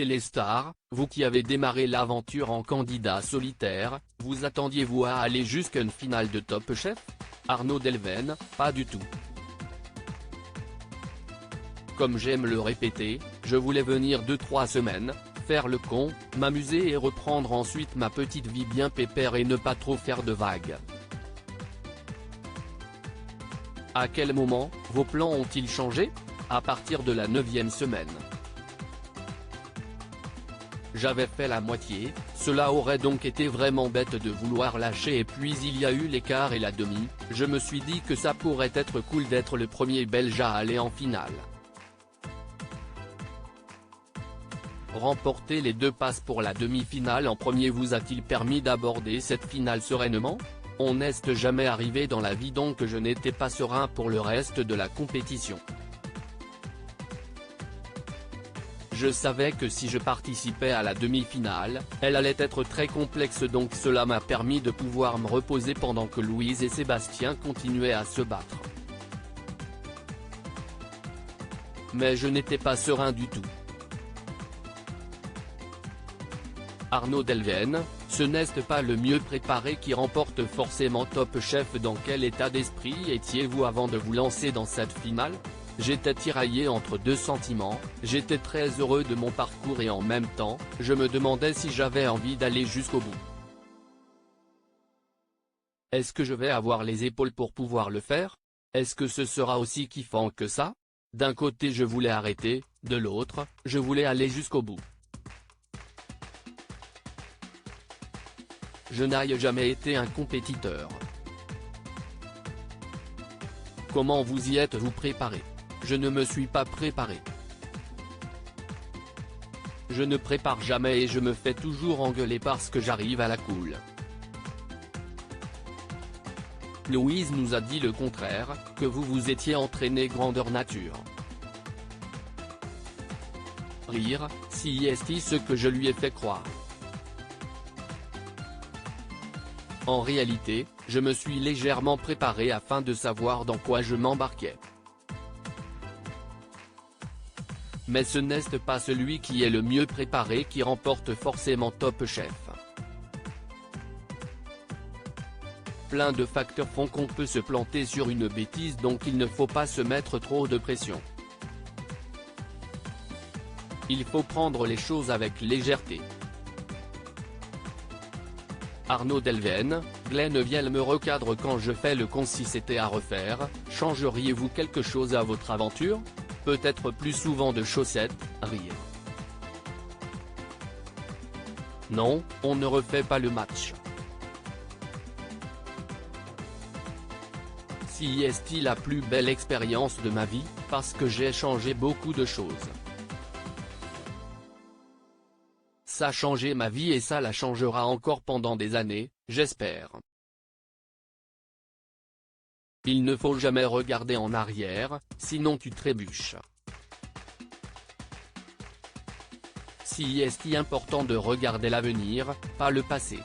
Téléstar, vous qui avez démarré l'aventure en candidat solitaire, vous attendiez-vous à aller jusqu'à une finale de Top Chef? Arnaud Delvene, pas du tout. Comme j'aime le répéter, je voulais venir 2-3 semaines, faire le con, m'amuser et reprendre ensuite ma petite vie bien pépère et ne pas trop faire de vagues. À quel moment, vos plans ont-ils changé? À partir de la 9e semaine. J'avais fait la moitié, cela aurait donc été vraiment bête de vouloir lâcher et puis il y a eu l'écart et la demi, je me suis dit que ça pourrait être cool d'être le premier Belge à aller en finale. Remporter les 2 passes pour la demi-finale en premier vous a-t-il permis d'aborder cette finale sereinement? On n'est jamais arrivé dans la vie donc je n'étais pas serein pour le reste de la compétition. Je savais que si je participais à la demi-finale, elle allait être très complexe donc cela m'a permis de pouvoir me reposer pendant que Louise et Sébastien continuaient à se battre. Mais je n'étais pas serein du tout. Arnaud Delvene, ce n'est pas le mieux préparé qui remporte forcément Top Chef. Dans quel état d'esprit étiez-vous avant de vous lancer dans cette finale? J'étais tiraillé entre 2 sentiments, j'étais très heureux de mon parcours et en même temps, je me demandais si j'avais envie d'aller jusqu'au bout. Est-ce que je vais avoir les épaules pour pouvoir le faire? Est-ce que ce sera aussi kiffant que ça? D'un côté je voulais arrêter, de l'autre, je voulais aller jusqu'au bout. Je n'ai jamais été un compétiteur. Comment vous y êtes-vous préparé? Je ne me suis pas préparé. Je ne prépare jamais et je me fais toujours engueuler parce que j'arrive à la cool. Louise nous a dit le contraire, que vous vous étiez entraîné grandeur nature. Rire, si est-il ce que je lui ai fait croire. En réalité, je me suis légèrement préparé afin de savoir dans quoi je m'embarquais. Mais ce n'est pas celui qui est le mieux préparé qui remporte forcément Top Chef. Plein de facteurs font qu'on peut se planter sur une bêtise donc il ne faut pas se mettre trop de pression. Il faut prendre les choses avec légèreté. Arnaud Delvene, Glenn Viel me recadre quand je fais le con. Si c'était à refaire, changeriez-vous quelque chose à votre aventure? Peut-être plus souvent de chaussettes, rire. Non, on ne refait pas le match. Si est-il la plus belle expérience de ma vie, parce que j'ai changé beaucoup de choses. Ça a changé ma vie et ça la changera encore pendant des années, j'espère. Il ne faut jamais regarder en arrière, sinon tu trébuches. Si est important de regarder l'avenir, pas le passé.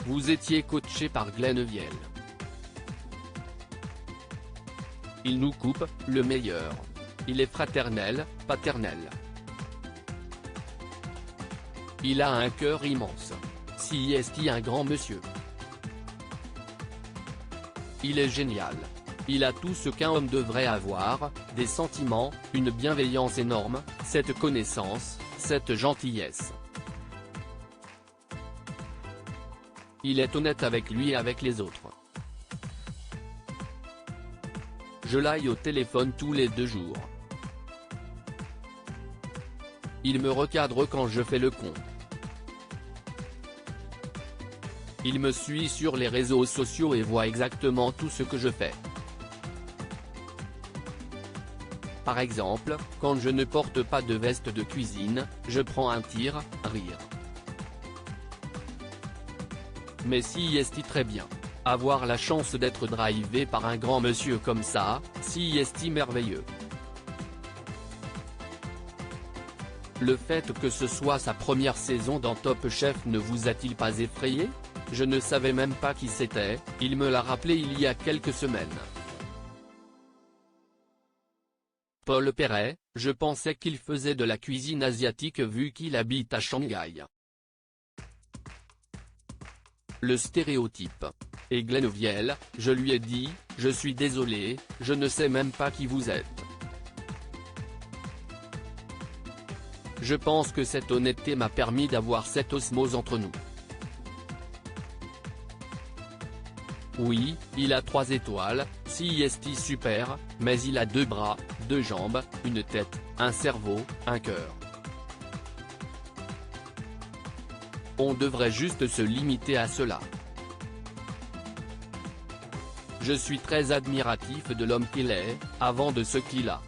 Vous étiez coaché par Glenn Viel. Il nous coupe, le meilleur. Il est fraternel, paternel. Il a un cœur immense. Si est un grand monsieur. Il est génial. Il a tout ce qu'un homme devrait avoir, des sentiments, une bienveillance énorme, cette connaissance, cette gentillesse. Il est honnête avec lui et avec les autres. Je l'ai au téléphone tous les 2 jours. Il me recadre quand je fais le con. Il me suit sur les réseaux sociaux et voit exactement tout ce que je fais. Par exemple, quand je ne porte pas de veste de cuisine, je prends un tir, rire. Mais si est très bien. Avoir la chance d'être drivé par un grand monsieur comme ça, si est merveilleux. Le fait que ce soit sa première saison dans Top Chef ne vous a-t-il pas effrayé? Je ne savais même pas qui c'était, il me l'a rappelé il y a quelques semaines. Paul Perret, Je pensais qu'il faisait de la cuisine asiatique vu qu'il habite à Shanghai. Le stéréotype. Et Glenviel, je lui ai dit, je suis désolé, je ne sais même pas qui vous êtes. Je pense que cette honnêteté m'a permis d'avoir cette osmose entre nous. Oui, il a 3 étoiles, CIST super, mais il a 2 bras, 2 jambes, une tête, un cerveau, un cœur. On devrait juste se limiter à cela. Je suis très admiratif de l'homme qu'il est, avant de ce qu'il a.